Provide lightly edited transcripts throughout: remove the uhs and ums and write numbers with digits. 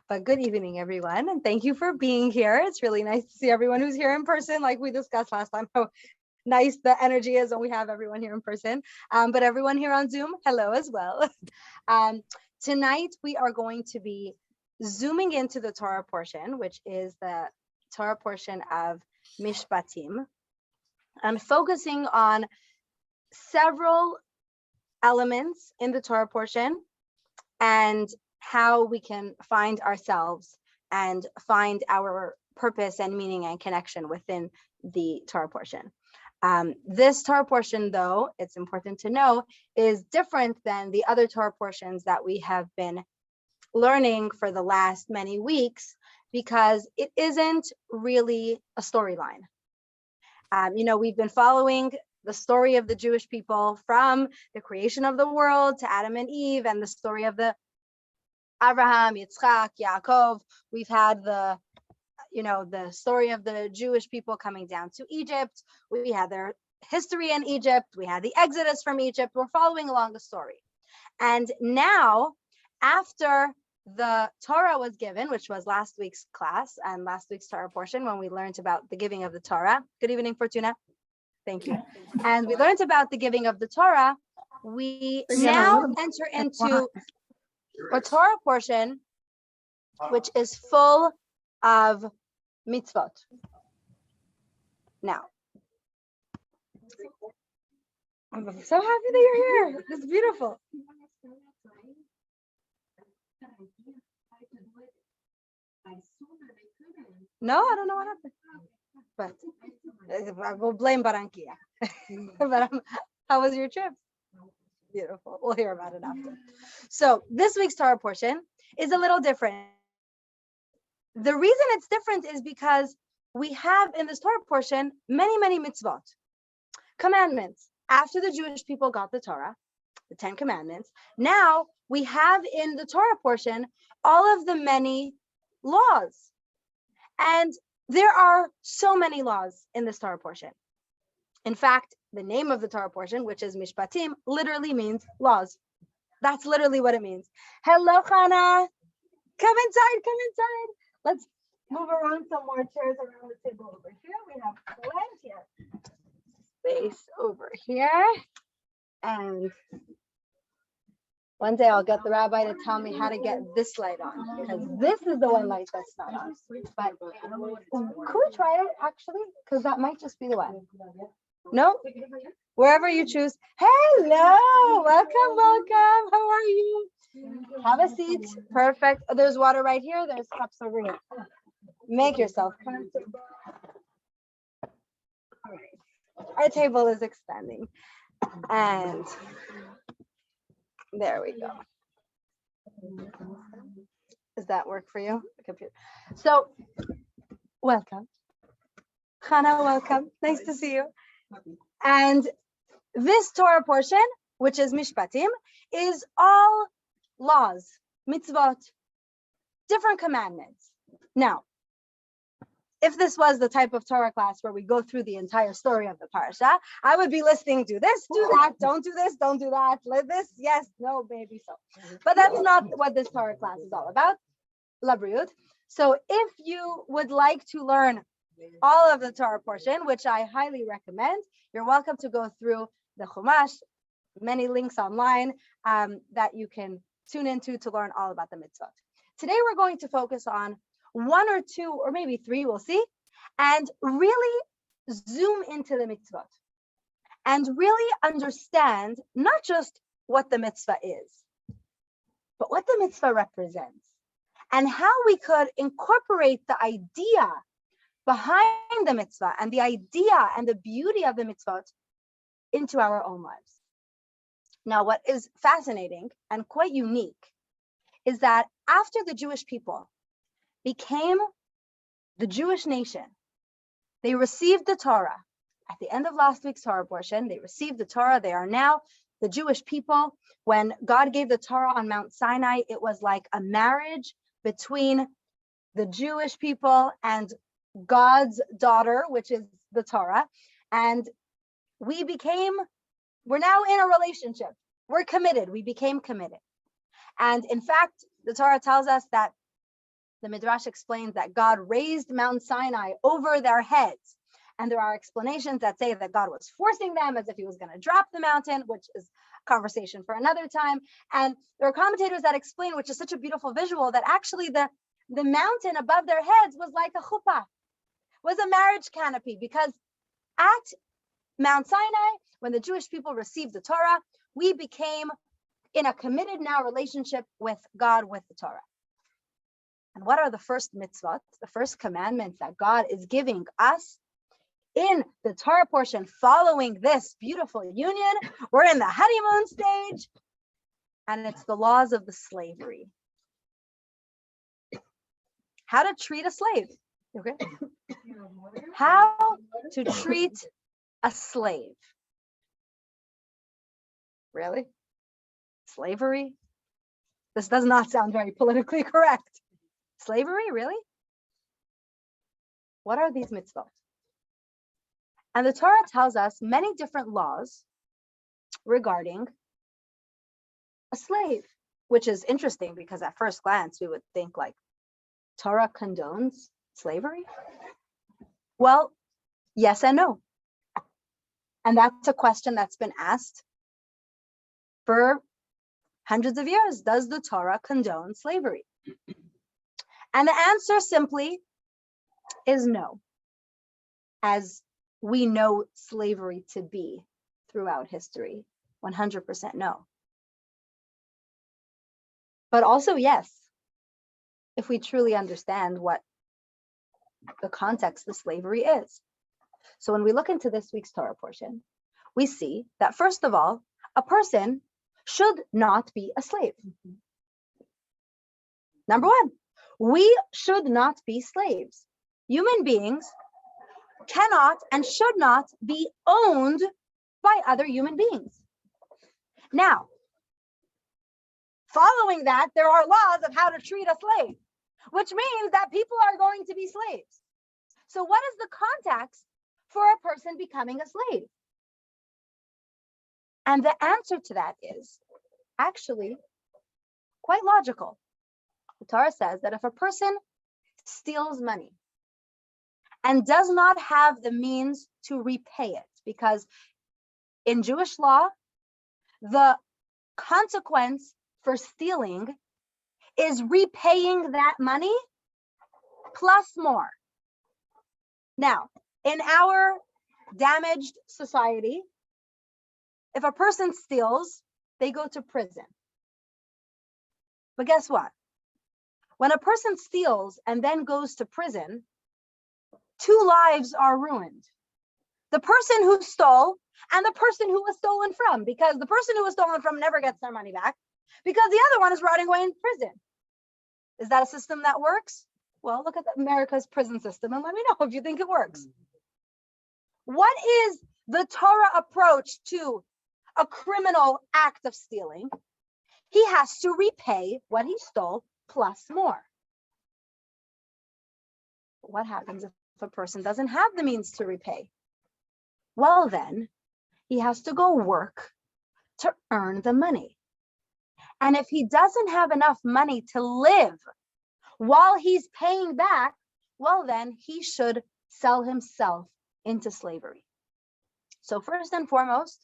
But good evening, everyone, and thank you for being here. It's really nice to see everyone who's here in person, like we discussed last time, how nice the energy is when we have everyone here in person. But everyone here on Zoom, hello as well. Um, Tonight, we are going to be zooming into the Torah portion, which is the Torah portion of Mishpatim, and focusing on several elements in the Torah portion and how we can find ourselves and find our purpose and meaning and connection within the Torah portion. This Torah portion, though, it's important to know, is different than the other Torah portions that we have been learning for the last many weeks, because it isn't really a storyline. We've been following the story of the Jewish people from the creation of the world to Adam and Eve, and the story of the Abraham, Yitzchak, Yaakov. We've had the story of the Jewish people coming down to Egypt. We had their history in Egypt. We had the Exodus from Egypt. We're following along the story. And now, after the Torah was given, which was last week's class and last week's Torah portion, when we learned about the giving of the Torah. Good evening, Fortuna. Thank you. And we learned about the giving of the Torah. We now enter into a Torah portion which is full of mitzvot. Now, I'm so happy that you're here. It's beautiful. No, I don't know what happened, but I will blame Barankia. But how was your trip? Beautiful. We'll hear about it after. So this week's Torah portion is a little different. The reason it's different is because we have in this Torah portion many mitzvot, commandments. After the Jewish people got the Torah, the 10 commandments, now we have in the Torah portion all of the many laws. And there are so many laws in this Torah portion. In fact, the name of the Torah portion, which is Mishpatim, literally means laws. That's literally what it means. Hello, Hannah. Come inside. Let's move around some more chairs around the table over here. We have plenty of space over here. And one day I'll get the rabbi to tell me how to get this light on, because this is the one light that's not on. But could we try it actually? Because that might just be the one. No? Wherever you choose. Hello, welcome. How are you? Have a seat. Perfect. There's water right here. There's cups over here. Make yourself comfortable. All right. Our table is extending. And there we go. Does that work for you? The computer. So, welcome. Hannah, welcome. Nice to see you. And this Torah portion, which is Mishpatim, is all laws, mitzvot, different commandments. Now, if this was the type of Torah class where we go through the entire story of the parasha, I would be listening to this, do that, don't do this, don't do that, let this, yes, no, maybe so. But that's not what this Torah class is all about. Labriut. So if you would like to learn all of the Torah portion, which I highly recommend, you're welcome to go through the Chumash, many links online that you can tune into to learn all about the mitzvot. Today, we're going to focus on one or two, or maybe three, we'll see, and really zoom into the mitzvot and really understand not just what the mitzvah is, but what the mitzvah represents and how we could incorporate the idea behind the mitzvah and the idea and the beauty of the mitzvot into our own lives. Now, what is fascinating and quite unique is that after the Jewish people became the Jewish nation, they received the Torah. At the end of last week's Torah portion, they received the Torah. They are now the Jewish people. When God gave the Torah on Mount Sinai, it was like a marriage between the Jewish people and God's daughter, which is the Torah. And we're now in a relationship. We're committed. We became committed. And in fact, The Torah tells us that the Midrash explains that God raised Mount Sinai over their heads. And there are explanations that say that God was forcing them as if he was going to drop the mountain, which is a conversation for another time. And there are commentators that explain, which is such a beautiful visual, that actually the mountain above their heads was like a chuppah, was a marriage canopy, because at Mount Sinai, when the Jewish people received the Torah, we became in a committed now relationship with God, with the Torah. And what are the first mitzvot, the first commandments that God is giving us in the Torah portion following this beautiful union? We're in the honeymoon stage, and it's the laws of the slavery. How to treat a slave. Okay. How to treat a slave. Really? Slavery? This does not sound very politically correct. Slavery, really? What are these mitzvot? And the Torah tells us many different laws regarding a slave, which is interesting because at first glance, we would think like Torah condones slavery. Well, yes and no. And that's a question that's been asked for hundreds of years. Does the Torah condone slavery? And the answer simply is no, as we know slavery to be throughout history. 100% no. But also yes, if we truly understand what the context of slavery is. So when we look into this week's Torah portion, we see that first of all, a person should not be a slave. Number one, we should not be slaves. Human beings cannot and should not be owned by other human beings. Now, following that, there are laws of how to treat a slave, which means that people are going to be slaves. So what is the context for a person becoming a slave? And the answer to that is actually quite logical. The Torah says that if a person steals money and does not have the means to repay it, because in Jewish law, the consequence for stealing is repaying that money plus more. Now, in our damaged society, if a person steals, they go to prison. But guess what? When a person steals and then goes to prison, 2 lives are ruined. The person who stole and the person who was stolen from, because the person who was stolen from never gets their money back because the other one is rotting away in prison. Is that a system that works? Well, look at America's prison system and let me know if you think it works. What is the Torah approach to a criminal act of stealing? He has to repay what he stole plus more. What happens if a person doesn't have the means to repay? Well, then he has to go work to earn the money. And if he doesn't have enough money to live while he's paying back, well, then he should sell himself into slavery. So first and foremost,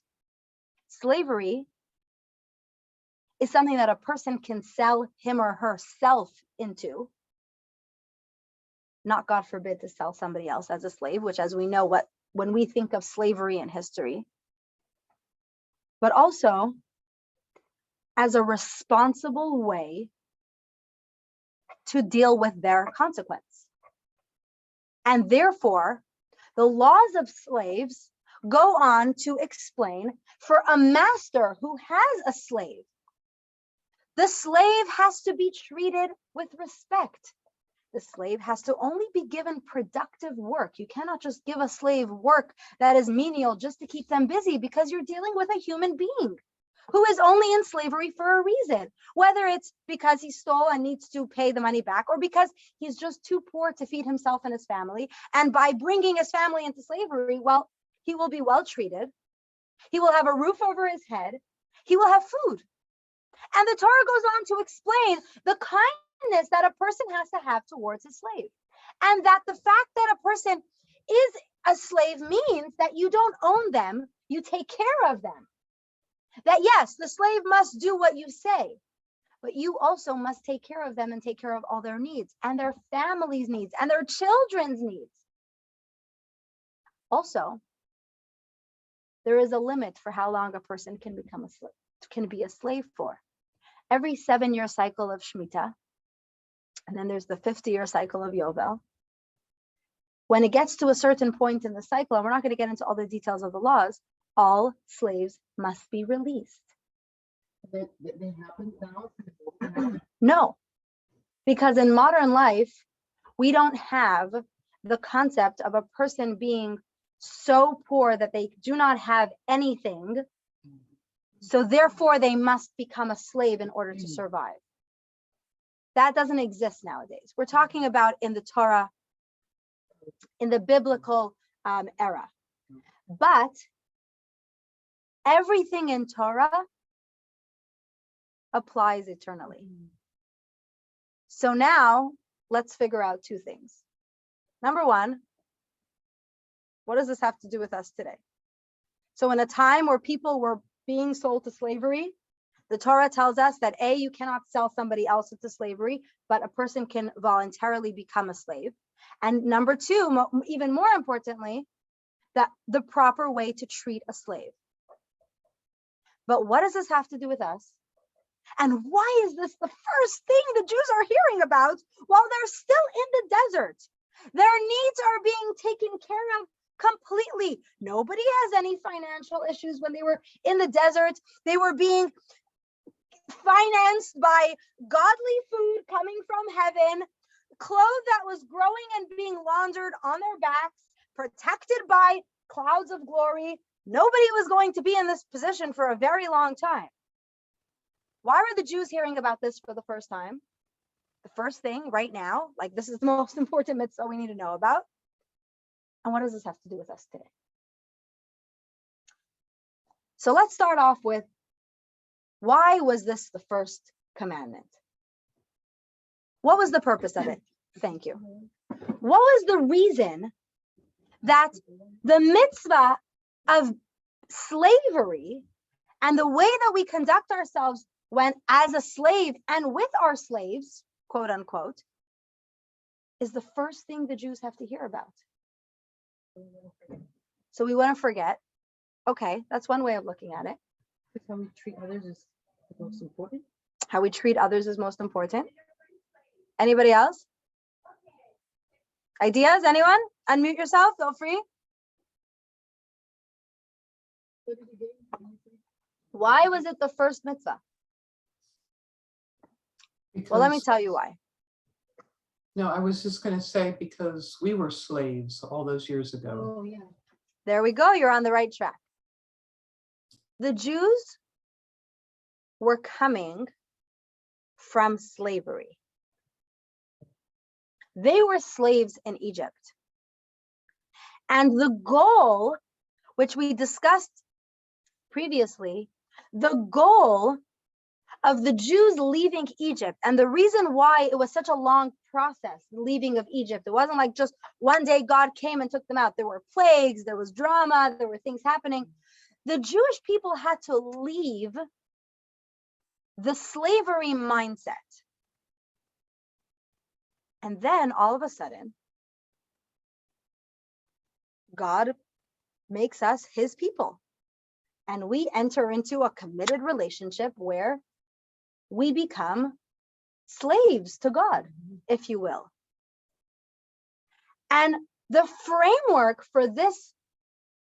slavery is something that a person can sell him or herself into. Not, God forbid, to sell somebody else as a slave, which, as we know, when we think of slavery in history, but also as a responsible way to deal with their consequence. And therefore, the laws of slaves go on to explain, for a master who has a slave, the slave has to be treated with respect. The slave has to only be given productive work. You cannot just give a slave work that is menial just to keep them busy, because you're dealing with a human being who is only in slavery for a reason, whether it's because he stole and needs to pay the money back, or because he's just too poor to feed himself and his family. And by bringing his family into slavery, well, he will be well treated. He will have a roof over his head. He will have food. And the Torah goes on to explain the kindness that a person has to have towards his slave. And that the fact that a person is a slave means that you don't own them, you take care of them. That yes, the slave must do what you say, but you also must take care of them and take care of all their needs and their family's needs and their children's needs. Also, there is a limit for how long a person can become a slave, can be a slave for. Every 7-year cycle of Shemitah, and then there's the 50-year cycle of Yovel. When it gets to a certain point in the cycle, and we're not going to get into all the details of the laws, all slaves must be released. They happen now? No, because in modern life, we don't have the concept of a person being so poor that they do not have anything. So therefore, they must become a slave in order to survive. That doesn't exist nowadays. We're talking about in the Torah, in the biblical era. But everything in Torah applies eternally. So now let's figure out two things. Number one, what does this have to do with us today? So in a time where people were being sold to slavery, the Torah tells us that A, you cannot sell somebody else into slavery, but a person can voluntarily become a slave. And number two, even more importantly, that the proper way to treat a slave. But what does this have to do with us? And why is this the first thing the Jews are hearing about while they're still in the desert? Their needs are being taken care of completely. Nobody has any financial issues when they were in the desert. They were being financed by godly food coming from heaven, clothes that was growing and being laundered on their backs, protected by clouds of glory. Nobody was going to be in this position for a very long time. Why were the Jews hearing about this for the first time? The first thing right now, like this is the most important mitzvah we need to know about. And what does this have to do with us today? So let's start off with, why was this the first commandment? What was the purpose of it? Thank you. What was the reason that the mitzvah of slavery and the way that we conduct ourselves when as a slave and with our slaves, quote unquote, is the first thing the Jews have to hear about? So we want to forget. Okay, that's one way of looking at it. How we treat others is the most important. How we treat others is most important. Anybody else? Ideas? Anyone? Unmute yourself. Feel free. Why was it the first mitzvah? Well, let me tell you why. No, I was just going to say because we were slaves all those years ago. Oh, yeah. There we go. You're on the right track. The Jews were coming from slavery. They were slaves in Egypt. And the goal, which we discussed previously, the goal of the Jews leaving Egypt, and the reason why it was such a long process, the leaving of Egypt, it wasn't like just one day God came and took them out. There were plagues, there was drama, there were things happening. The Jewish people had to leave the slavery mindset. And then all of a sudden, God makes us his people. And we enter into a committed relationship where we become slaves to God, if you will. And the framework for this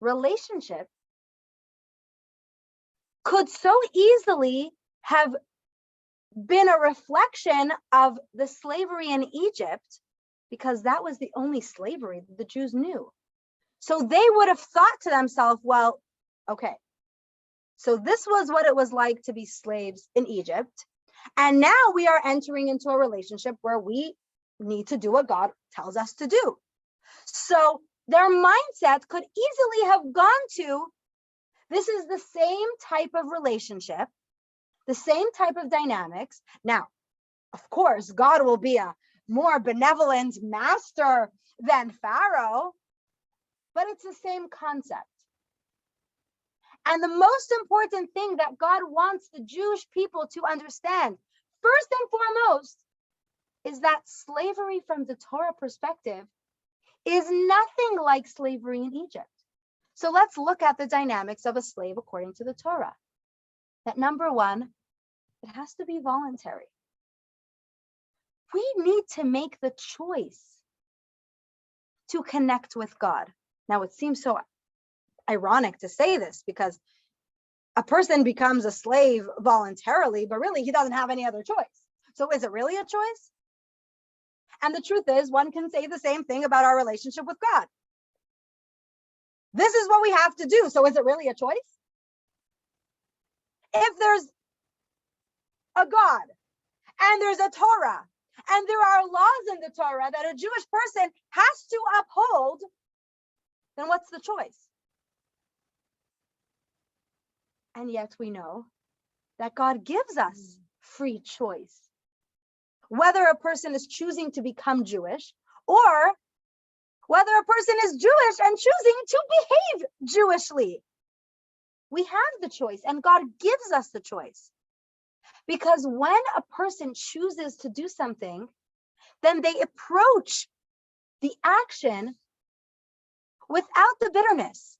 relationship could so easily have been a reflection of the slavery in Egypt, because that was the only slavery that the Jews knew. So they would have thought to themselves, well, okay, so this was what it was like to be slaves in Egypt. And now we are entering into a relationship where we need to do what God tells us to do. So their mindset could easily have gone to, this is the same type of relationship The same type of dynamics. Now, of course, God will be a more benevolent master than Pharaoh, but it's the same concept. And the most important thing that God wants the Jewish people to understand, first and foremost, is that slavery from the Torah perspective is nothing like slavery in Egypt. So let's look at the dynamics of a slave according to the Torah. That number one, it has to be voluntary. We need to make the choice to connect with God. Now, it seems so ironic to say this because a person becomes a slave voluntarily, but really he doesn't have any other choice. So is it really a choice? And the truth is, one can say the same thing about our relationship with God. This is what we have to do. So is it really a choice? If there's a God and there's a Torah and there are laws in the Torah that a Jewish person has to uphold, then what's the choice? And yet we know that God gives us free choice. Whether a person is choosing to become Jewish or whether a person is Jewish and choosing to behave Jewishly. We have the choice, and God gives us the choice. Because when a person chooses to do something, then they approach the action without the bitterness,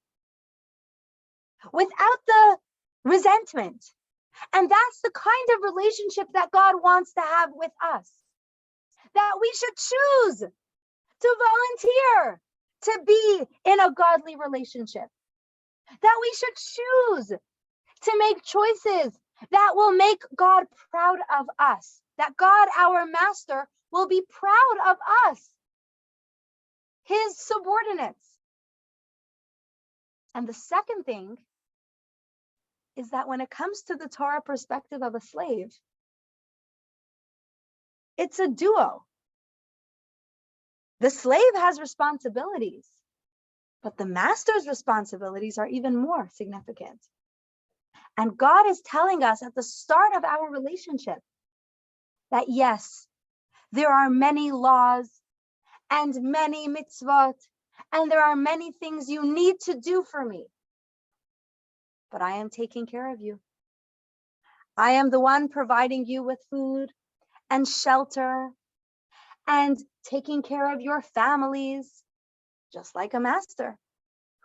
without the resentment. And that's the kind of relationship that God wants to have with us. That we should choose to volunteer to be in a godly relationship. That we should choose to make choices that will make God proud of us. That God, our master, will be proud of us, his subordinates. And the second thing is that when it comes to the Torah perspective of a slave, it's a duo. The slave has responsibilities, but the master's responsibilities are even more significant. And God is telling us at the start of our relationship that yes, there are many laws and many mitzvot, and there are many things you need to do for me. But I am taking care of you. I am the one providing you with food and shelter and taking care of your families, just like a master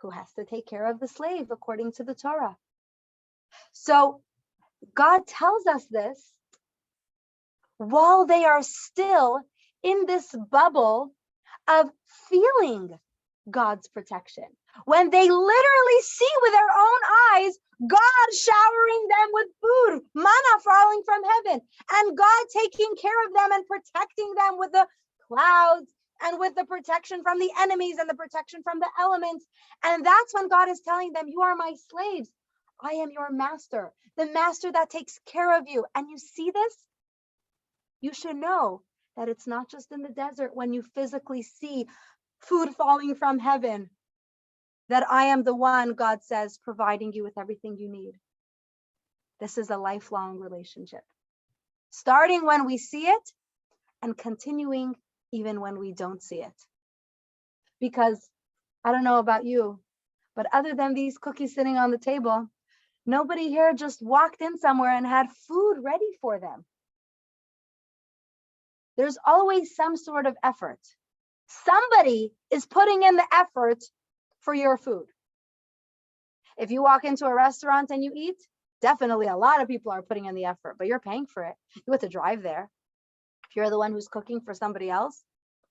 who has to take care of the slave according to the Torah. So God tells us this while they are still in this bubble of feeling God's protection. When they literally see with their own eyes God showering them with food, manna falling from heaven, and God taking care of them and protecting them with the clouds and with the protection from the enemies and the protection from the elements. And that's when God is telling them, you are my slaves. I am your master, the master that takes care of you. And you see this? You should know that it's not just in the desert when you physically see food falling from heaven, that I am the one, God says, providing you with everything you need. This is a lifelong relationship, starting when we see it and continuing even when we don't see it. Because I don't know about you, but other than these cookies sitting on the table, nobody here just walked in somewhere and had food ready for them. There's always some sort of effort. Somebody is putting in the effort for your food. If you walk into a restaurant and you eat, definitely a lot of people are putting in the effort, but you're paying for it. You have to drive there. If you're the one who's cooking for somebody else,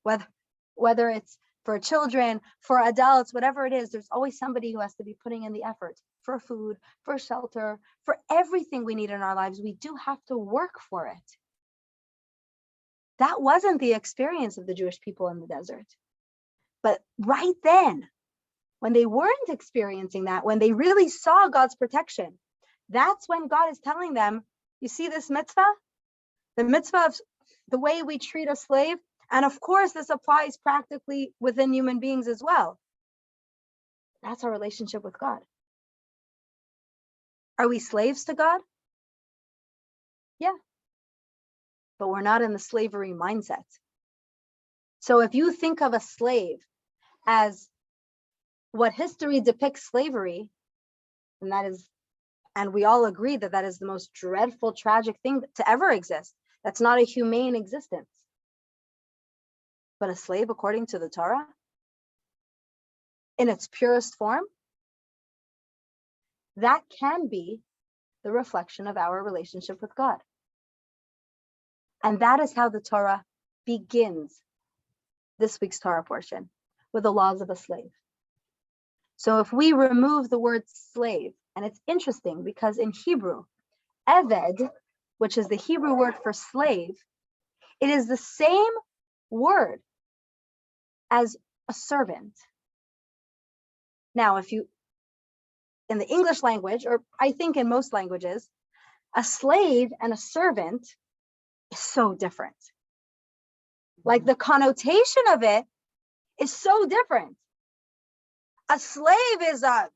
whether it's for children, for adults, whatever it is, there's always somebody who has to be putting in the effort for food, for shelter, for everything we need in our lives. We do have to work for it. That wasn't the experience of the Jewish people in the desert. But right then, when they weren't experiencing that, when they really saw God's protection, that's when God is telling them, you see this mitzvah? The mitzvah of the way we treat a slave. And of course, this applies practically within human beings as well. That's our relationship with God. Are we slaves to God? Yeah. But we're not in the slavery mindset. So if you think of a slave as what history depicts slavery, and that is, and we all agree that that is the most dreadful, tragic thing to ever exist. That's not a humane existence. But a slave, according to the Torah, in its purest form, that can be the reflection of our relationship with God. And that is how the Torah begins this week's Torah portion, with the laws of a slave. So if we remove the word slave, and it's interesting because in Hebrew, eved, which is the Hebrew word for slave, it is the same word as a servant. Now, if you, in the English language, or I think in most languages, a slave and a servant is so different. Like the connotation of it is so different. A slave is a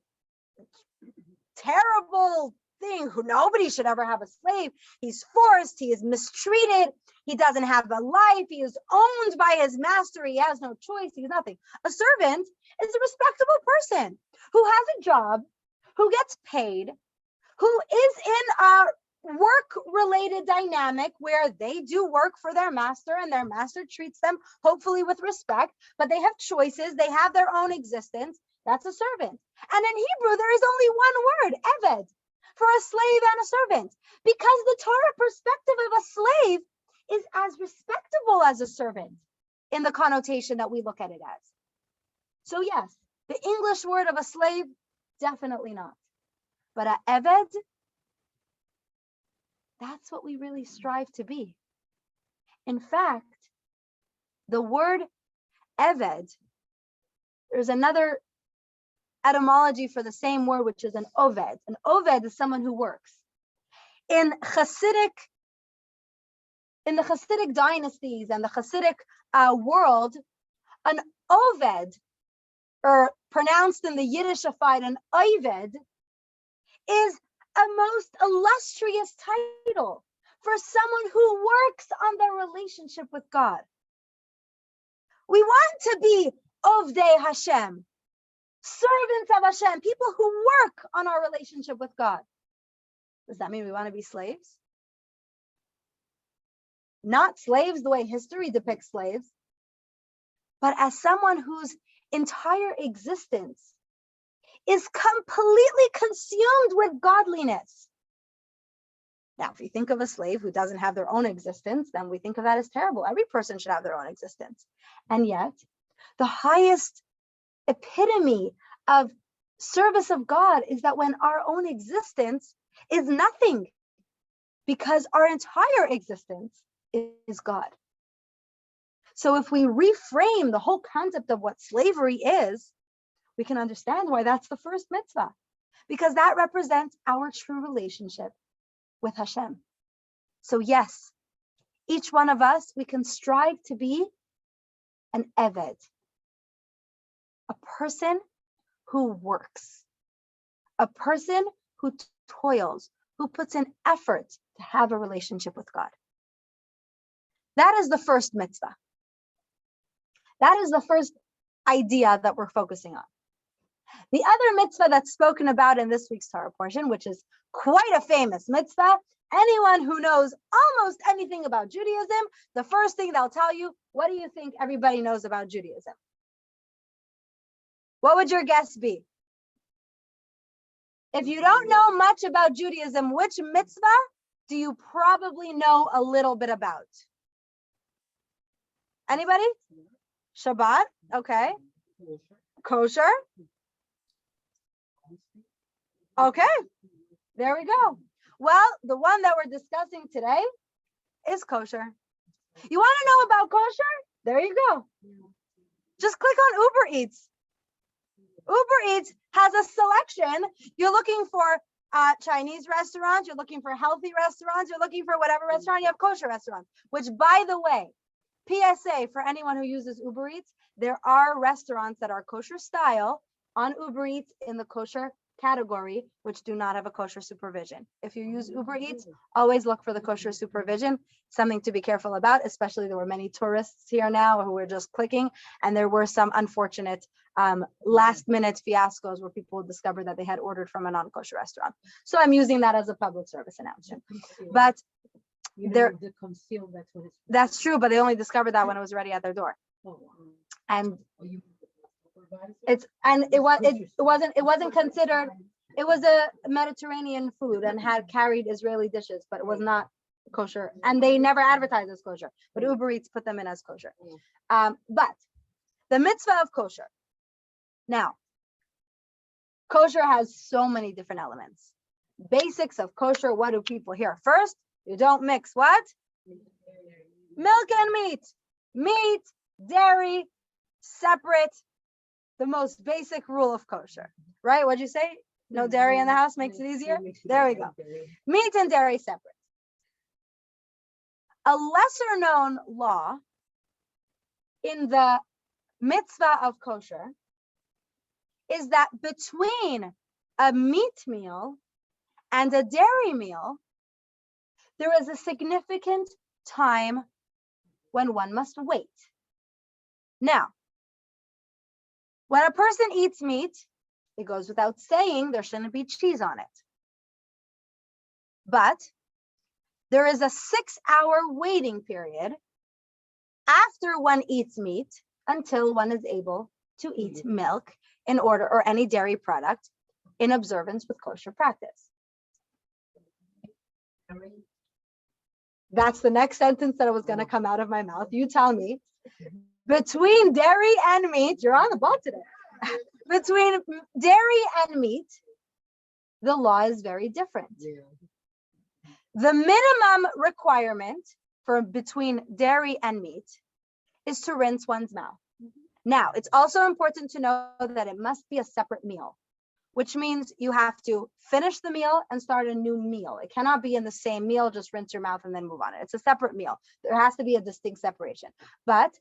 terrible thing who nobody should ever have a slave. He's forced, he is mistreated, he doesn't have a life, he is owned by his master, he has no choice, he's nothing. A servant is a respectable person who has a job, who gets paid, who is in a work-related dynamic where they do work for their master and their master treats them hopefully with respect, but they have choices, they have their own existence. That's a servant. And in Hebrew, there is only one word, eved, for a slave and a servant, because the Torah perspective of a slave is as respectable as a servant in the connotation that we look at it as. So yes, the English word of a slave, definitely not. But a eved, that's what we really strive to be. In fact, the word eved, there's another etymology for the same word, which is an oved. An oved is someone who works. In the Hasidic dynasties and the Hasidic world, an oved, or pronounced in the Yiddishified, an oved, is a most illustrious title for someone who works on their relationship with God. We want to be Ovdei Hashem, servants of Hashem, people who work on our relationship with God. Does that mean we want to be slaves? Not slaves the way history depicts slaves, but as someone whose entire existence is completely consumed with godliness. Now, if you think of a slave who doesn't have their own existence, then we think of that as terrible. Every person should have their own existence. And yet, the highest epitome of service of God is that when our own existence is nothing, because our entire existence is God. So if we reframe the whole concept of what slavery is, we can understand why that's the first mitzvah, because that represents our true relationship with Hashem. So yes, each one of us, we can strive to be an eved, a person who works, a person who toils, who puts in effort to have a relationship with God. That is the first mitzvah. That is the first idea that we're focusing on. The other mitzvah that's spoken about in this week's Torah portion, which is quite a famous mitzvah, anyone who knows almost anything about Judaism, the first thing they'll tell you, what do you think everybody knows about Judaism? What would your guess be? If you don't know much about Judaism, which mitzvah do you probably know a little bit about? Anybody? Shabbat, okay. Kosher. Okay, there we go. Well, the one that we're discussing today is kosher. You want to know about kosher? There you go. Just click on Uber Eats. Uber Eats has a selection. You're looking for Chinese restaurants, you're looking for healthy restaurants, you're looking for whatever restaurant, you have kosher restaurants, which, by the way, PSA for anyone who uses Uber Eats, there are restaurants that are kosher style on Uber Eats in the kosher category which do not have a kosher supervision. If you use Uber Eats, always look for the kosher supervision. Something to be careful about, especially there were many tourists here now who were just clicking, and there were some unfortunate last minute fiascos where people discovered that they had ordered from a non-kosher restaurant. So I'm using that as a public service announcement. But there, that's true, but they only discovered that when it was already at their door. And it wasn't considered, it was a Mediterranean food and had carried Israeli dishes, but it was not kosher, and they never advertised as kosher, but Uber Eats put them in as kosher. But the mitzvah of kosher. Now, kosher has so many different elements. Basics of kosher, what do people hear? First, you don't mix what? Milk and meat. Meat, dairy, separate. The most basic rule of kosher, right? What'd you say? No dairy in the house makes it easier? There we go. Meat and dairy separate. A lesser known law in the mitzvah of kosher is that between a meat meal and a dairy meal, there is a significant time when one must wait. Now, when a person eats meat, it goes without saying there shouldn't be cheese on it. But there is a 6-hour waiting period after one eats meat until one is able to eat milk in order, or any dairy product, in observance with kosher practice. That's the next sentence that was going to come out of my mouth. You tell me. Between dairy and meat, you're on the ball today. Between dairy and meat, the law is very different. The minimum requirement for between dairy and meat is to rinse one's mouth. Now, it's also important to know that it must be a separate meal, which means you have to finish the meal and start a new meal. It cannot be in the same meal, just rinse your mouth and then move on. It's a separate meal. There has to be a distinct separation. But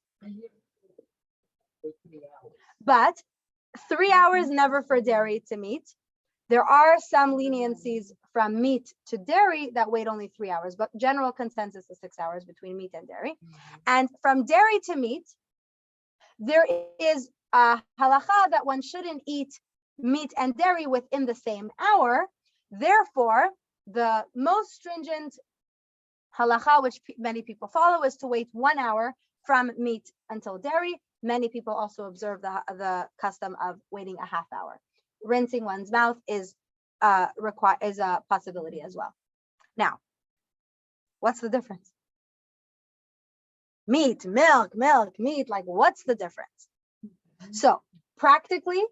3 hours never for dairy to meat. There are some leniencies from meat to dairy that wait only 3 hours, but general consensus is 6 hours between meat and dairy. And from dairy to meat, there is a halacha that one shouldn't eat meat and dairy within the same hour. Therefore, the most stringent halacha, which many people follow, is to wait 1 hour from meat until dairy. Many people also observe the custom of waiting a half hour. Rinsing one's mouth is a possibility as well. Now, what's the difference? Meat, milk, meat, like what's the difference? So practically,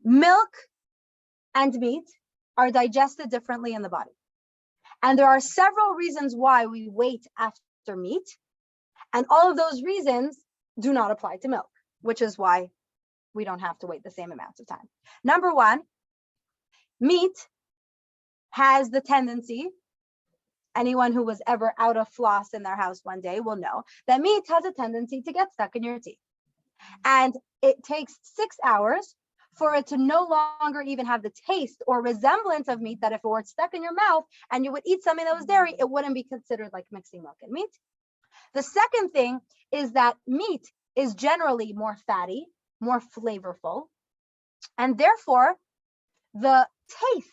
milk and meat are digested differently in the body. And there are several reasons why we wait after meat. And all of those reasons do not apply to milk, which is why we don't have to wait the same amount of time. Number one, meat has the tendency, anyone who was ever out of floss in their house one day will know that meat has a tendency to get stuck in your teeth. And it takes 6 hours for it to no longer even have the taste or resemblance of meat, that if it were stuck in your mouth and you would eat something that was dairy, it wouldn't be considered like mixing milk and meat. The second thing is that meat is generally more fatty, more flavorful, and therefore the taste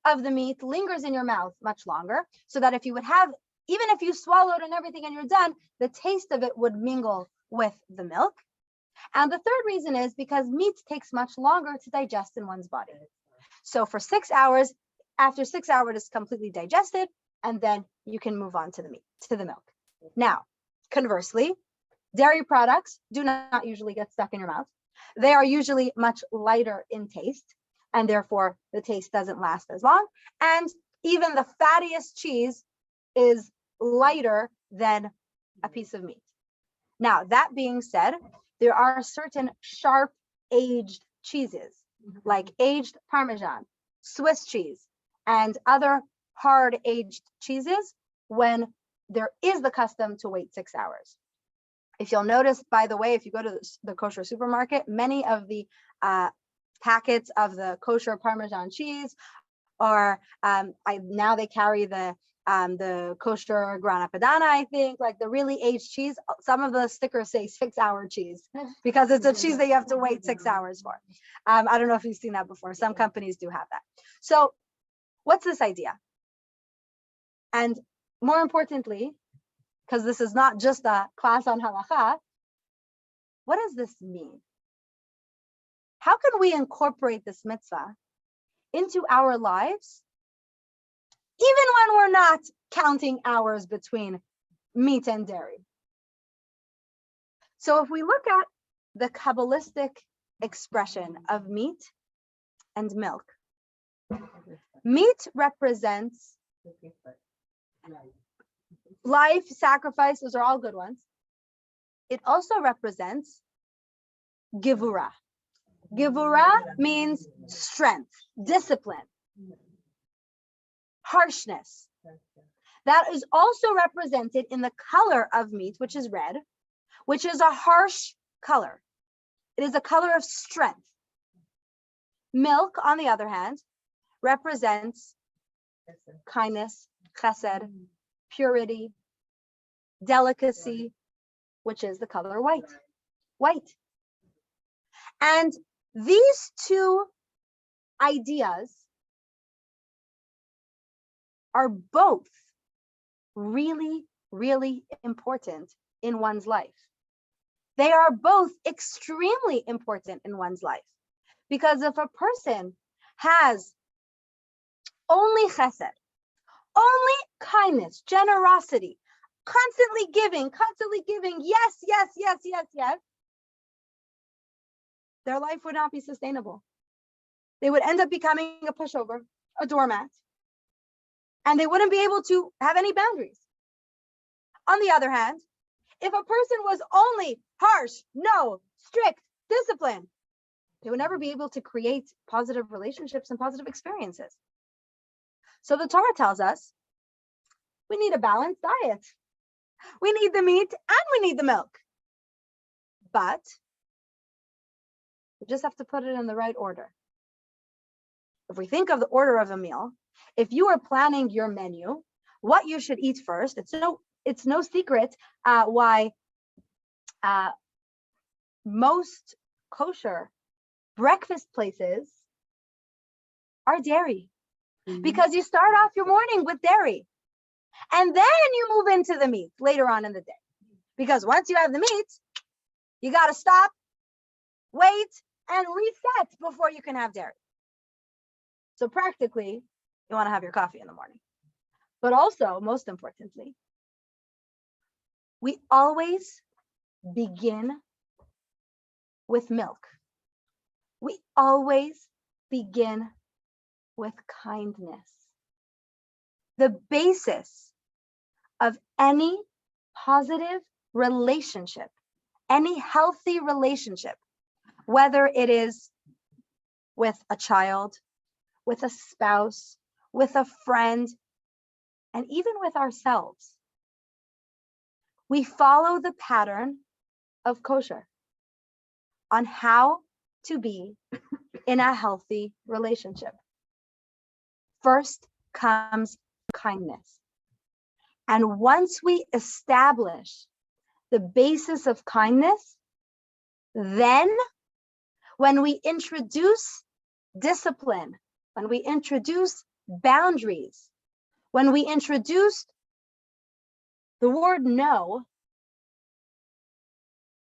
of the meat lingers in your mouth much longer, so that if you would have, even if you swallowed and everything and you're done, the taste of it would mingle with the milk. And the third reason is because meat takes much longer to digest in one's body. So for 6 hours, after 6 hours, it's completely digested, and then you can move on to the milk. Now, conversely, dairy products do not usually get stuck in your mouth. They are usually much lighter in taste, and therefore the taste doesn't last as long. And even the fattiest cheese is lighter than a piece of meat. Now, that being said, there are certain sharp aged cheeses, like aged Parmesan, Swiss cheese, and other hard aged cheeses, when there is the custom to wait 6 hours. If you'll notice, by the way, if you go to the kosher supermarket, many of the packets of the kosher Parmesan cheese, or now they carry the kosher Grana Padano, I think, like the really aged cheese. Some of the stickers say 6-hour cheese because it's a cheese that you have to wait 6 hours for. I don't know if you've seen that before. Some companies do have that. So what's this idea? And more importantly, because this is not just a class on halacha, what does this mean? How can we incorporate this mitzvah into our lives, even when we're not counting hours between meat and dairy? So if we look at the Kabbalistic expression of meat and milk, meat represents life, sacrifice, those are all good ones. It also represents givura. Givura means strength, discipline, harshness. That is also represented in the color of meat, which is red, which is a harsh color. It is a color of strength. Milk, on the other hand, represents kindness, chesed, purity, delicacy, which is the color white. White. And these two ideas are both really, really important in one's life. They are both extremely important in one's life. Because if a person has only chesed, only kindness, generosity, constantly giving, yes, yes, yes, yes, yes, their life would not be sustainable. They would end up becoming a pushover, a doormat, and they wouldn't be able to have any boundaries. On the other hand, if a person was only harsh, no, strict, disciplined, they would never be able to create positive relationships and positive experiences. So the Torah tells us we need a balanced diet. We need the meat and we need the milk. But we just have to put it in the right order. If we think of the order of a meal, if you are planning your menu, what you should eat first, it's no secret why most kosher breakfast places are dairy. Because you start off your morning with dairy. And then you move into the meat later on in the day. Because once you have the meat, you got to stop, wait, and reset before you can have dairy. So practically, you want to have your coffee in the morning. But also, most importantly, we always begin with milk. We always begin with kindness. The basis of any positive relationship, any healthy relationship, whether it is with a child, with a spouse, with a friend, and even with ourselves, we follow the pattern of kosher on how to be in a healthy relationship. First comes kindness. And once we establish the basis of kindness, then when we introduce discipline, when we introduce boundaries, when we introduce the word no,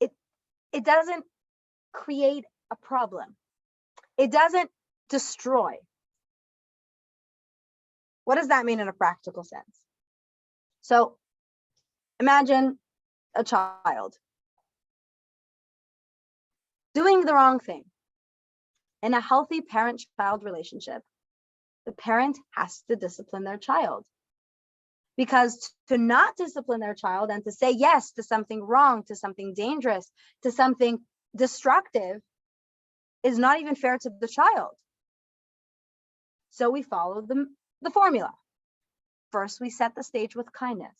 it doesn't create a problem. It doesn't destroy. What does that mean in a practical sense? So imagine a child doing the wrong thing. In a healthy parent-child relationship, the parent has to discipline their child. Because to not discipline their child and to say yes to something wrong, to something dangerous, to something destructive is not even fair to the child. So we follow the formula. First, we set the stage with kindness,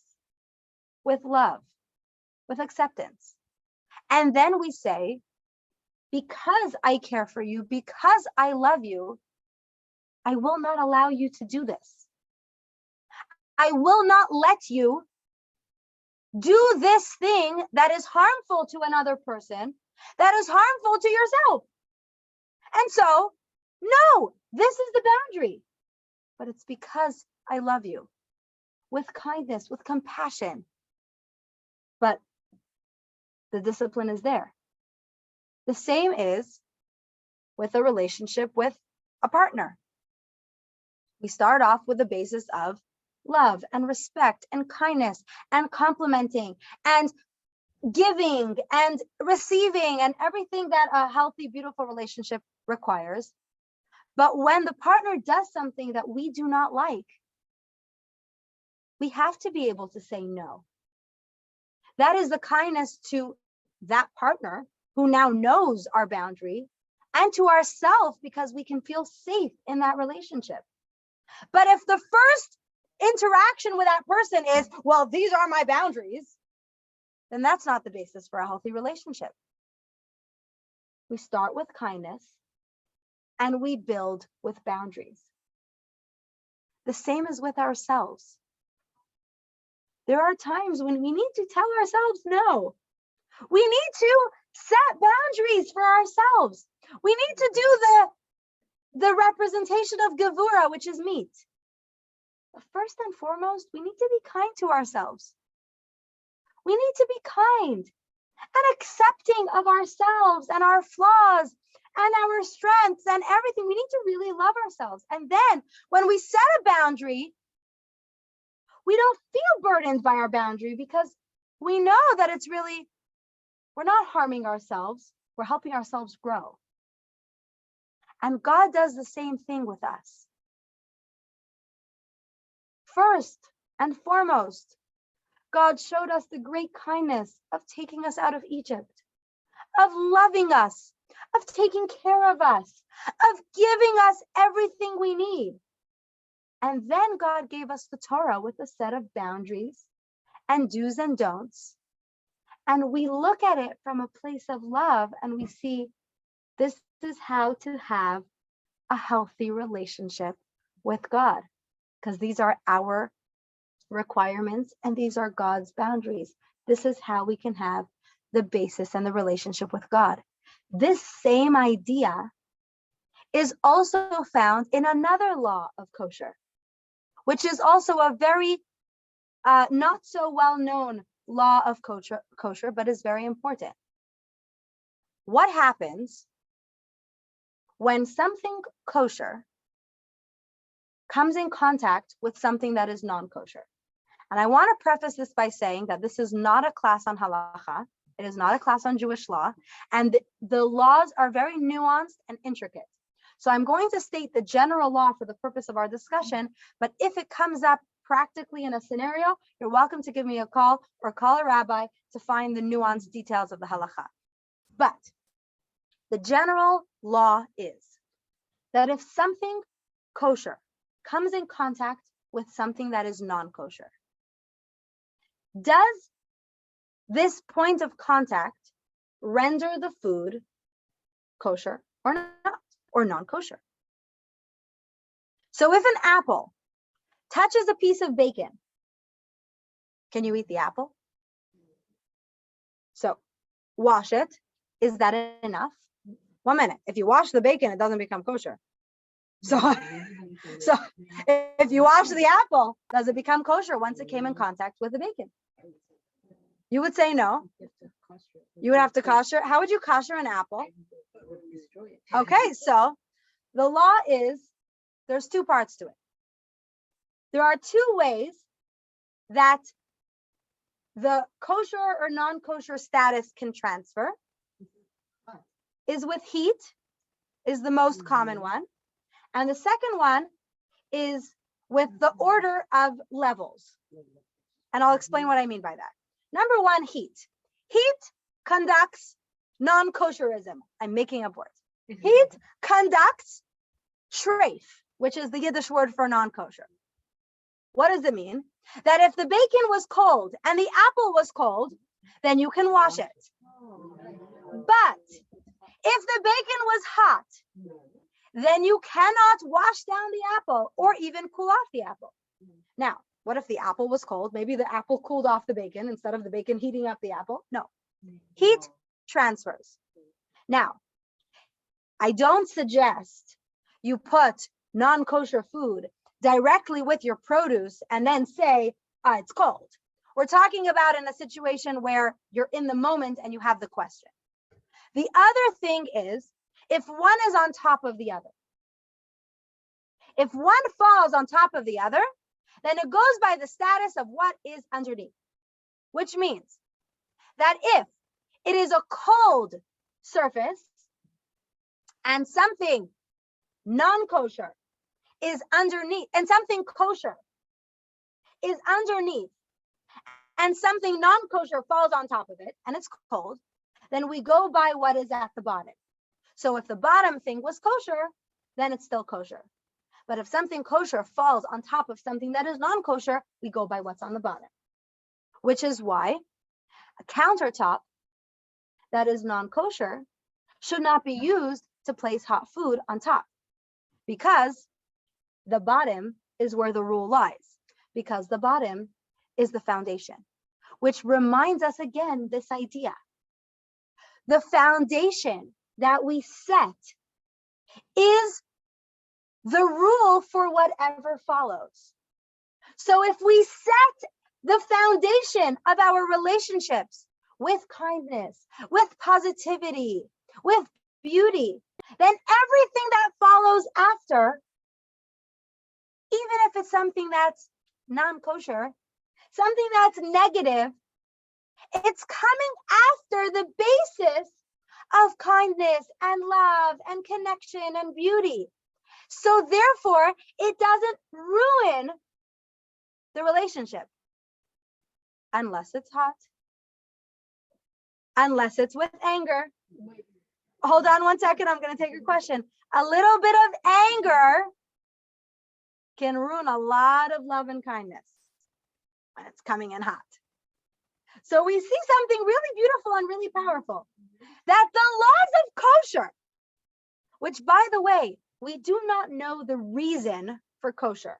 with love, with acceptance. And then we say, because I care for you, because I love you, I will not allow you to do this. I will not let you do this thing that is harmful to another person, that is harmful to yourself. And so, no, this is the boundary. But it's because I love you with kindness, with compassion. But the discipline is there. The same is with a relationship with a partner. We start off with the basis of love and respect and kindness and complimenting and giving and receiving and everything that a healthy, beautiful relationship requires. But when the partner does something that we do not like, we have to be able to say no. That is the kindness to that partner who now knows our boundary, and to ourselves because we can feel safe in that relationship. But if the first interaction with that person is, well, these are my boundaries, then that's not the basis for a healthy relationship. We start with kindness and we build with boundaries. The same is with ourselves. There are times when we need to tell ourselves no. We need to set boundaries for ourselves. We need to do the representation of gevura, which is meat. But first and foremost, we need to be kind to ourselves. We need to be kind and accepting of ourselves and our flaws and our strengths and everything. We need to really love ourselves. And then when we set a boundary, we don't feel burdened by our boundary because we know that it's really, we're not harming ourselves, we're helping ourselves grow. And God does the same thing with us. First and foremost, God showed us the great kindness of taking us out of Egypt, of loving us, of taking care of us, of giving us everything we need. And then God gave us the Torah with a set of boundaries and do's and don'ts. And we look at it from a place of love and we see this is how to have a healthy relationship with God, because these are our requirements and these are God's boundaries. This is how we can have the basis and the relationship with God. This same idea is also found in another law of kosher, which is also a very not so well-known law of kosher, but is very important. What happens when something kosher comes in contact with something that is non-kosher? And I want to preface this by saying that this is not a class on halacha. It is not a class on Jewish law. And the laws are very nuanced and intricate. So I'm going to state the general law for the purpose of our discussion. But if it comes up practically in a scenario, you're welcome to give me a call or call a rabbi to find the nuanced details of the halacha. But the general law is that if something kosher comes in contact with something that is non-kosher, does this point of contact render the food kosher or not, or non-kosher? So if an apple touches a piece of bacon, can you eat the apple? So wash it. Is that enough? 1 minute. If you wash the bacon, it doesn't become kosher. So if you wash the apple, does it become kosher once it came in contact with the bacon? You would say no. You would have to kosher. How would you kosher an apple? Okay, so the law is, there's two parts to it. There are two ways that the kosher or non-kosher status can transfer. Is with heat, is the most common one. And the second one is with the order of levels. And I'll explain what I mean by that. Number one, heat. Heat conducts non-kosherism. I'm making up words. Heat conducts treif, which is the Yiddish word for non-kosher. What does it mean? That if the bacon was cold and the apple was cold, then you can wash it. But If the bacon was hot, then you cannot wash down the apple or even cool off the apple. Now, what if the apple was cold? Maybe the apple cooled off the bacon instead of the bacon heating up the apple. No, heat transfers. Now, I don't suggest you put non-kosher food directly with your produce and then say, it's cold. We're talking about in a situation where you're in the moment and you have the question. The other thing is, if one is on top of the other, if one falls on top of the other, then it goes by the status of what is underneath, which means that if it is a cold surface and something non-kosher is underneath, and something kosher is underneath, and something non-kosher falls on top of it, and it's cold, then we go by what is at the bottom. So if the bottom thing was kosher, then it's still kosher. But if something kosher falls on top of something that is non-kosher, we go by what's on the bottom. Which is why a countertop that is non-kosher should not be used to place hot food on top, because the bottom is where the rule lies, because the bottom is the foundation, which reminds us again this idea. The foundation that we set is the rule for whatever follows. So if we set the foundation of our relationships with kindness, with positivity, with beauty, then everything that follows after, even if it's something that's non-kosher, something that's negative, it's coming after the basis of kindness and love and connection and beauty. So therefore, it doesn't ruin the relationship unless it's hot, unless it's with anger. Hold on one second, I'm going to take your question. A little bit of anger can ruin a lot of love and kindness when it's coming in hot. So we see something really beautiful and really powerful, that the laws of kosher, which by the way, we do not know the reason for kosher.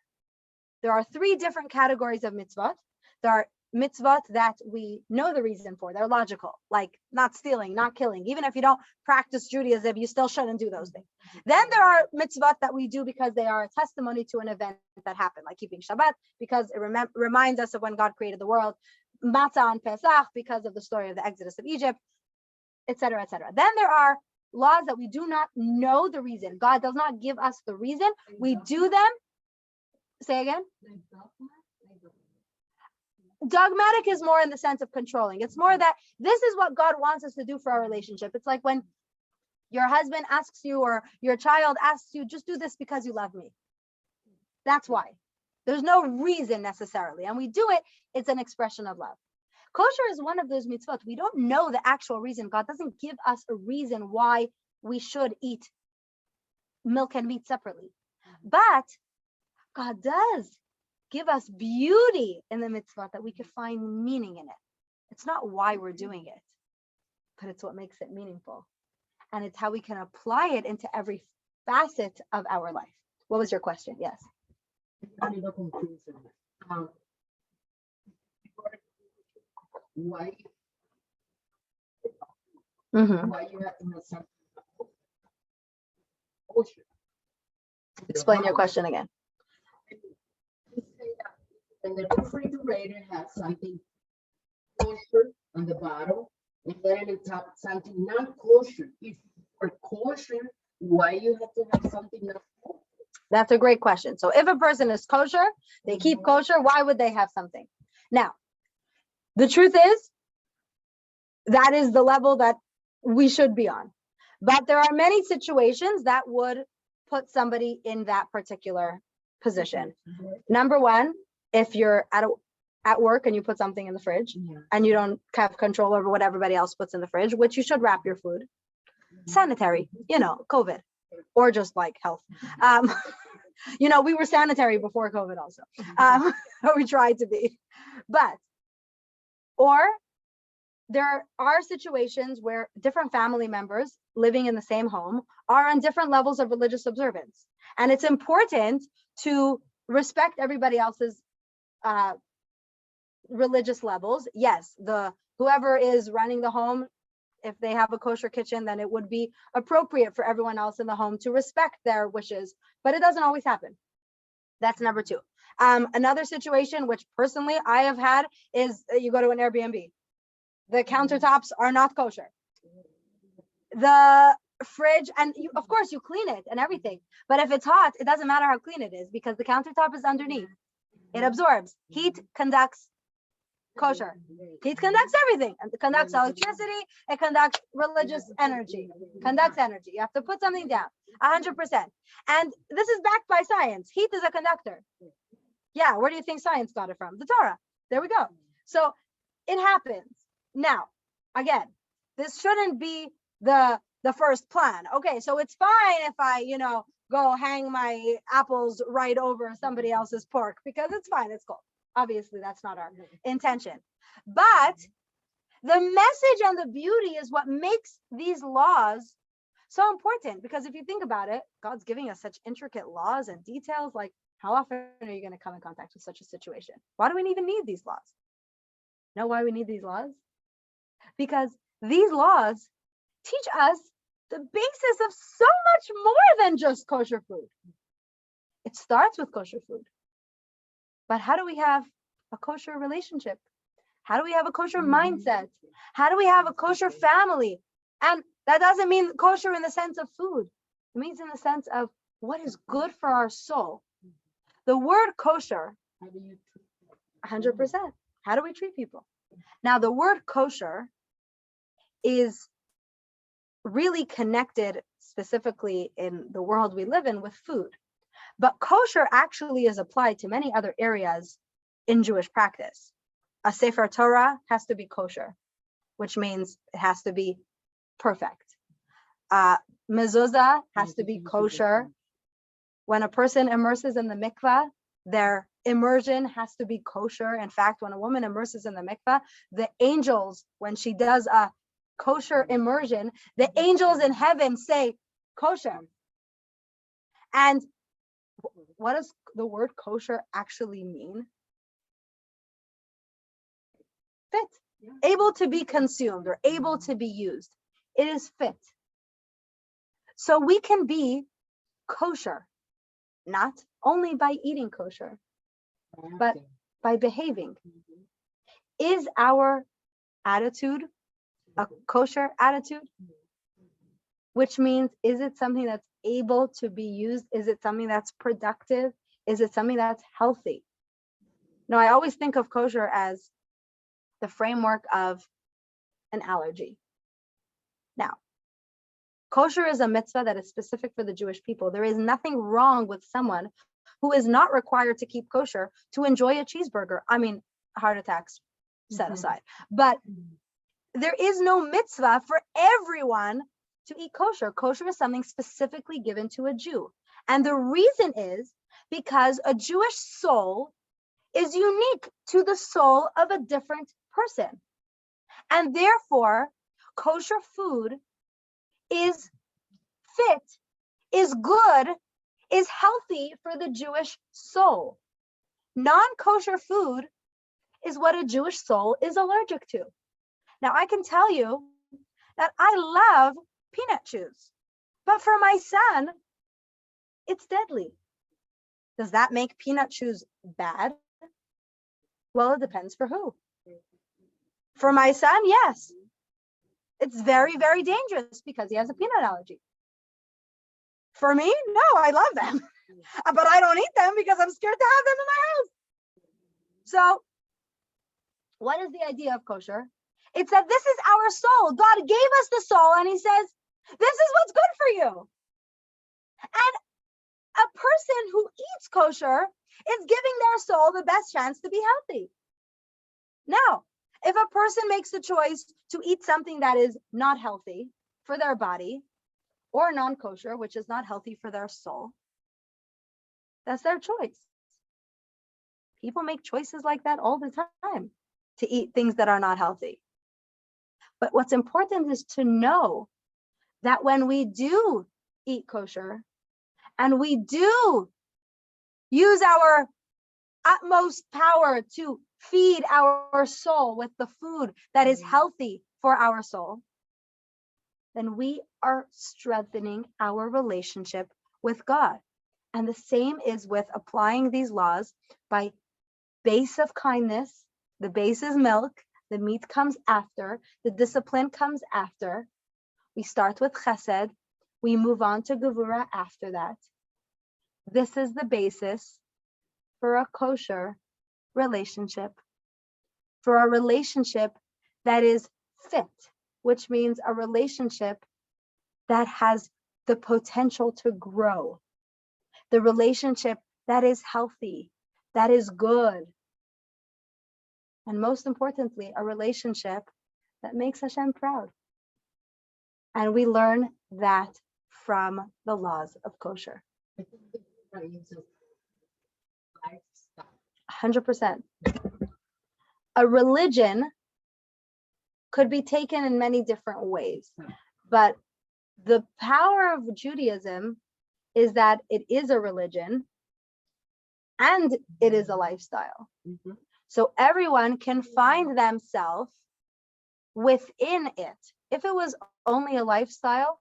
There are 3 different categories of mitzvot. There are mitzvot that we know the reason for. They're logical, like not stealing, not killing. Even if you don't practice Judaism, you still shouldn't do those things. Then there are mitzvot that we do because they are a testimony to an event that happened, like keeping Shabbat, because it reminds us of when God created the world. Matzah on Pesach, because of the story of the Exodus of Egypt, etc., etc. Then there are laws that we do not know the reason. God does not give us the reason. We do them. Say again? Dogmatic is more in the sense of controlling. It's more that this is what God wants us to do for our relationship. It's like when your husband asks you or your child asks you, just do this because you love me. That's why. There's no reason necessarily. And we do it, it's an expression of love. Kosher is one of those mitzvot. We don't know the actual reason. God doesn't give us a reason why we should eat milk and meat separately. But God does give us beauty in the mitzvot that we could find meaning in it. It's not why we're doing it, but it's what makes it meaningful. And it's how we can apply it into every facet of our life. What was your question? Yes. A little confusion. Why why you have to have something kosher? Explain your question again. You say that when the refrigerator has something kosher on the bottom, and then in the top something not kosher. If for kosher, why you have to have something not kosher? That's a great question. So if a person is kosher, they keep kosher, why would they have something? Now, the truth is, that is the level that we should be on. But there are many situations that would put somebody in that particular position. Number one, if you're at work and you put something in the fridge and you don't have control over what everybody else puts in the fridge, which you should wrap your food. Sanitary, COVID, or just like health. We were sanitary before COVID also. We tried to be. Or there are situations where different family members living in the same home are on different levels of religious observance. And it's important to respect everybody else's religious levels. Yes, whoever is running the home, if they have a kosher kitchen, then it would be appropriate for everyone else in the home to respect their wishes, but it doesn't always happen. That's number two. Another situation, which personally I have had, is you go to an Airbnb. The countertops are not kosher. The fridge, and of course you clean it and everything, but if it's hot, it doesn't matter how clean it is because the countertop is underneath. It absorbs. Heat conducts kosher. Heat conducts everything. It conducts electricity. It conducts religious energy. Conducts energy. You have to put something down. 100%. And this is backed by science. Heat is a conductor. Yeah, where do you think science got it from? The Torah. There we go. So it happens. Now, again, this shouldn't be the first plan. Okay, so it's fine if I, go hang my apples right over somebody else's pork because it's fine. It's cool. Obviously, that's not our intention. But the message and the beauty is what makes these laws so important. Because if you think about it, God's giving us such intricate laws and details. Like, how often are you going to come in contact with such a situation? Why do we even need these laws? Know why we need these laws? Because these laws teach us the basis of so much more than just kosher food. It starts with kosher food. But how do we have a kosher relationship? How do we have a kosher mindset? How do we have a kosher family? And that doesn't mean kosher in the sense of food. It means in the sense of what is good for our soul. The word kosher, 100%. How do we treat people? Now, the word kosher is really connected specifically in the world we live in with food. But kosher actually is applied to many other areas in Jewish practice. A Sefer Torah has to be kosher, which means it has to be perfect. Mezuzah has to be kosher. When a person immerses in the mikvah, their immersion has to be kosher. In fact, when a woman immerses in the mikvah, the angels, when she does a kosher immersion, the angels in heaven say kosher. And what does the word kosher actually mean? Fit. Able to be consumed or able to be used. It is fit. So we can be kosher, not only by eating kosher, but by behaving. Is our attitude a kosher attitude? Which means, is it something that's able to be used? Is it something that's productive? Is it something that's healthy? Now, I always think of kosher as the framework of an allergy. Now, kosher is a mitzvah that is specific for the Jewish people. There is nothing wrong with someone who is not required to keep kosher to enjoy a cheeseburger. I mean, heart attacks set aside. But there is no mitzvah for everyone to eat kosher. Kosher is something specifically given to a Jew. And the reason is because a Jewish soul is unique to the soul of a different person. And therefore, kosher food is fit, is good, is healthy for the Jewish soul. Non-kosher food is what a Jewish soul is allergic to. Now, I can tell you that I love peanut chews, but for my son, it's deadly. Does that make peanut chews bad? Well, it depends for who. For my son, yes. It's very, very dangerous because he has a peanut allergy. For me, no, I love them, but I don't eat them because I'm scared to have them in my house. So what is the idea of kosher? It's that this is our soul. God gave us the soul and he says, this is what's good for you. And a person who eats kosher is giving their soul the best chance to be healthy. Now, if a person makes a choice to eat something that is not healthy for their body or non-kosher, which is not healthy for their soul, that's their choice. People make choices like that all the time to eat things that are not healthy. But what's important is to know that when we do eat kosher and we do use our utmost power to feed our soul with the food that is healthy for our soul, then we are strengthening our relationship with God. And the same is with applying these laws by base of kindness. The base is milk, the meat comes after, the discipline comes after. We start with chesed, we move on to gevura after that. This is the basis for a kosher relationship, for a relationship that is fit, which means a relationship that has the potential to grow, the relationship that is healthy, that is good, and most importantly, a relationship that makes Hashem proud. And we learn that from the laws of kosher. 100%. A religion could be taken in many different ways, but the power of Judaism is that it is a religion and it is a lifestyle. So everyone can find themselves within it. If it was only a lifestyle,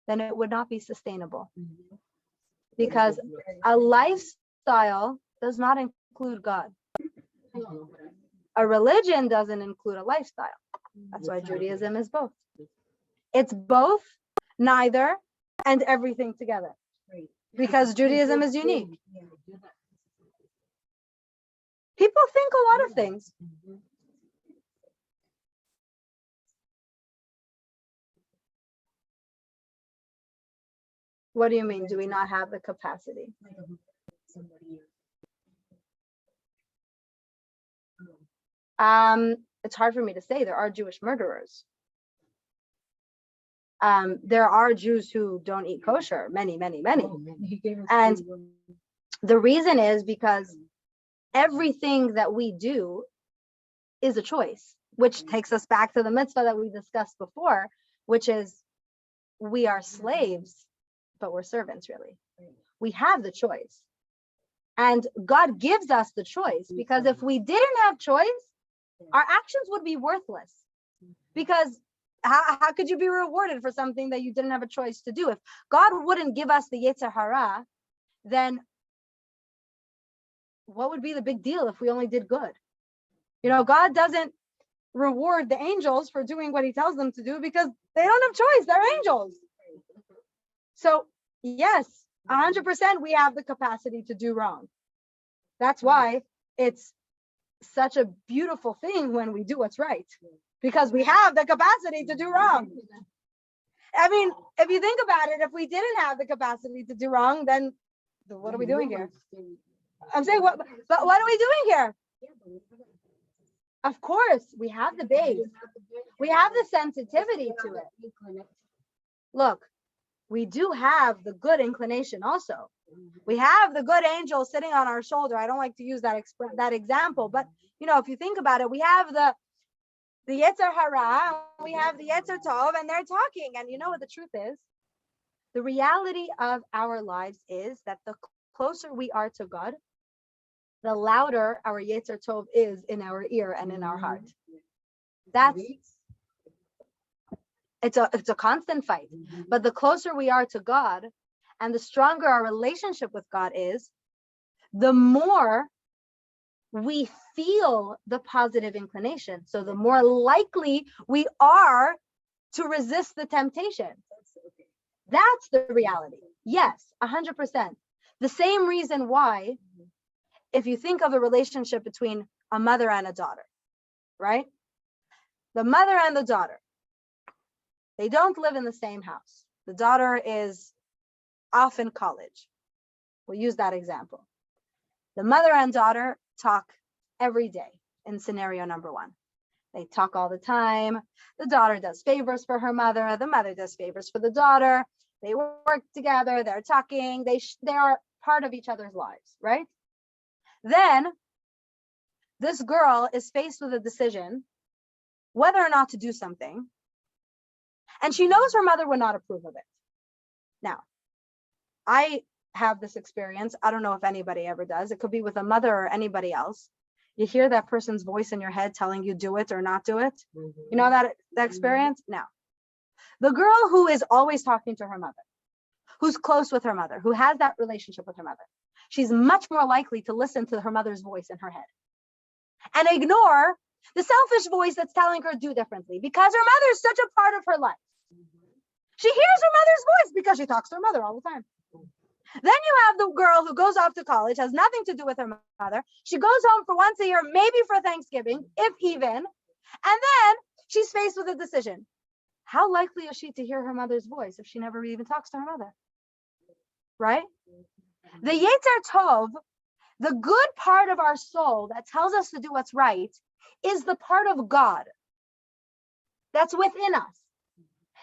then it would not be sustainable, because a lifestyle does not include God. A religion doesn't include a lifestyle. That's why Judaism is both. It's both, neither, and everything together, because Judaism is unique. People think a lot of things. What do you mean? Do we not have the capacity? It's hard for me to say. There are Jewish murderers. There are Jews who don't eat kosher, many. And the reason is because everything that we do is a choice, which takes us back to the mitzvah that we discussed before, which is we are slaves, but we're servants, really. We have the choice. And God gives us the choice, because if we didn't have choice, our actions would be worthless. Because how could you be rewarded for something that you didn't have a choice to do? If God wouldn't give us the Yetzer Hara, then what would be the big deal if we only did good? You know, God doesn't reward the angels for doing what he tells them to do because they don't have choice. They're angels. So yes, 100% we have the capacity to do wrong. That's why it's such a beautiful thing when we do what's right, because we have the capacity to do wrong. I mean, if you think about it, if we didn't have the capacity to do wrong, then what are we doing here? I'm saying, what are we doing here? Of course, we have the base. We have the sensitivity to it. Look, we do have the good inclination also. We have the good angel sitting on our shoulder. I don't like to use that example, but you know, if you think about it, we have the Yetzer Hara, we have the Yetzer Tov, and they're talking. And you know what the truth is? The reality of our lives is that the closer we are to God, the louder our Yetzer Tov is in our ear and in our heart. It's a constant fight. But the closer we are to God and the stronger our relationship with God is, the more we feel the positive inclination. So the more likely we are to resist the temptation. That's the reality. Yes, 100%. The same reason why, if you think of a relationship between a mother and a daughter, right? The mother and the daughter, they don't live in the same house. The daughter is off in college. We'll use that example. The mother and daughter talk every day in scenario number one. They talk all the time. The daughter does favors for her mother. The mother does favors for the daughter. They work together. They're talking. They are part of each other's lives, right? Then this girl is faced with a decision whether or not to do something. And she knows her mother would not approve of it. Now, I have this experience. I don't know if anybody ever does. It could be with a mother or anybody else. You hear that person's voice in your head telling you do it or not do it. You know that experience? Now, the girl who is always talking to her mother, who's close with her mother, who has that relationship with her mother, she's much more likely to listen to her mother's voice in her head and ignore the selfish voice that's telling her do differently, because her mother is such a part of her life. She hears her mother's voice because she talks to her mother all the time. Then you have the girl who goes off to college, has nothing to do with her mother. She goes home for once a year, maybe for Thanksgiving, if even. And then she's faced with a decision. How likely is she to hear her mother's voice if she never even talks to her mother? Right? The Yetzer Tov, the good part of our soul that tells us to do what's right, is the part of God that's within us.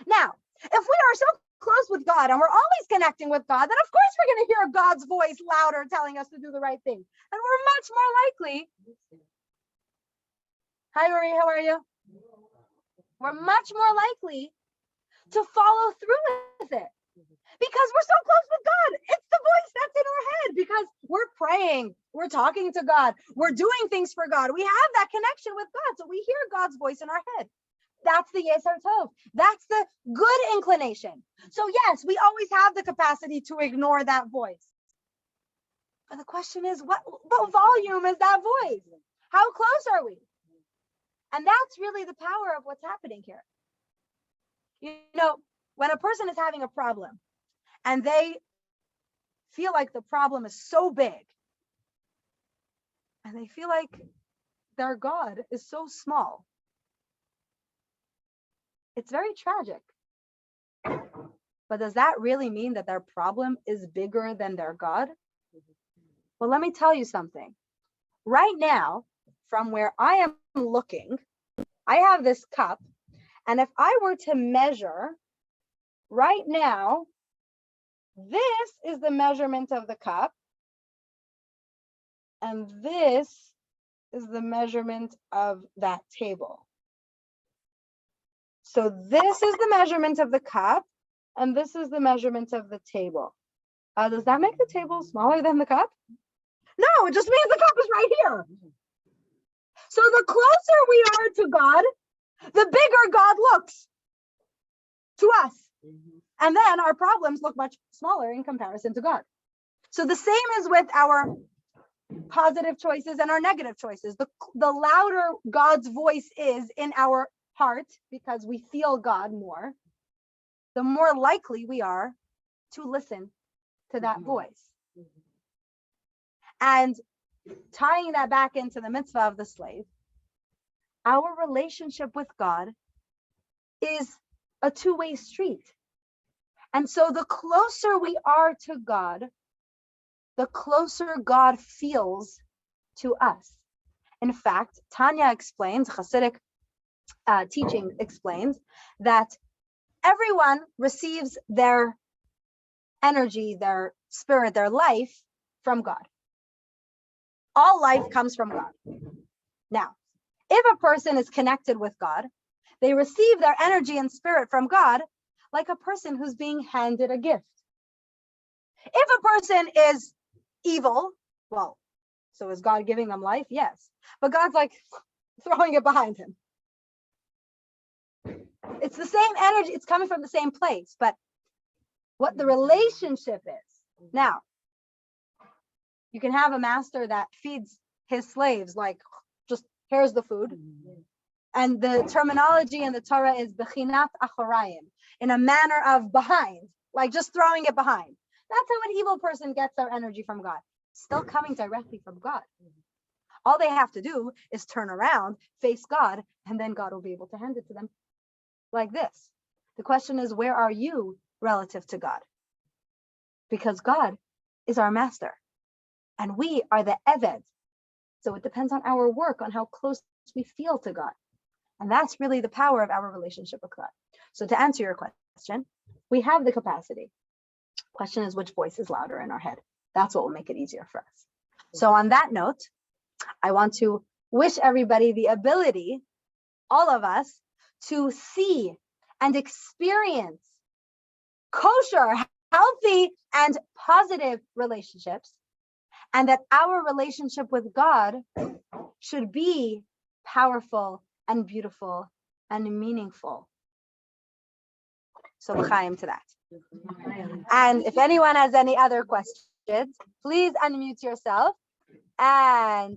Now, if we are so close with God and we're always connecting with God, then of course we're going to hear God's voice louder telling us to do the right thing. And we're much more likely. Hi, Marie, how are you? We're much more likely to follow through with it because we're so close with God. It's the voice that's in our head because we're praying, we're talking to God, we're doing things for God. We have that connection with God. So we hear God's voice in our head. That's the Yetzer Tov. That's the good inclination. So yes, we always have the capacity to ignore that voice. But the question is, what volume is that voice? How close are we? And that's really the power of what's happening here. You know, when a person is having a problem and they feel like the problem is so big and they feel like their God is so small, it's very tragic. But does that really mean that their problem is bigger than their God? Well, let me tell you something. Right now, from where I am looking, I have this cup, and if I were to measure right now, this is the measurement of the cup, and this is the measurement of that table. So this is the measurement of the cup, and this is the measurement of the table. Does that make the table smaller than the cup? No, it just means the cup is right here. So the closer we are to God, the bigger God looks to us. And then our problems look much smaller in comparison to God. So the same is with our positive choices and our negative choices. The louder God's voice is in our heart, because we feel God more, the more likely we are to listen to that voice. And tying that back into the mitzvah of the slave, our relationship with God is a two-way street. And so the closer we are to God, the closer God feels to us. In fact, Tanya explains, Hasidic teaching explains, that everyone receives their energy, their spirit, their life from God. All life comes from God. Now, if a person is connected with God, they receive their energy and spirit from God like a person who's being handed a gift. If a person is evil, well, so is God giving them life? Yes. But God's like throwing it behind him. It's the same energy, it's coming from the same place, but what the relationship is. Now, you can have a master that feeds his slaves, like, just here's the food. And the terminology in the Torah is bechinat achorayim, in a manner of behind, like just throwing it behind. That's how an evil person gets their energy from God. Still coming directly from God. All they have to do is turn around, face God, and then God will be able to hand it to them like this. The question is, where are you relative to God? Because God is our master and we are the eved. So it depends on our work, on how close we feel to God. And that's really the power of our relationship with God. So to answer your question, we have the capacity. Question is, which voice is louder in our head? That's what will make it easier for us. So on that note, I want to wish everybody the ability all of us, to see and experience kosher, healthy, and positive relationships, and that our relationship with God should be powerful and beautiful and meaningful. So l'chaim to that. And if anyone has any other questions, please unmute yourself and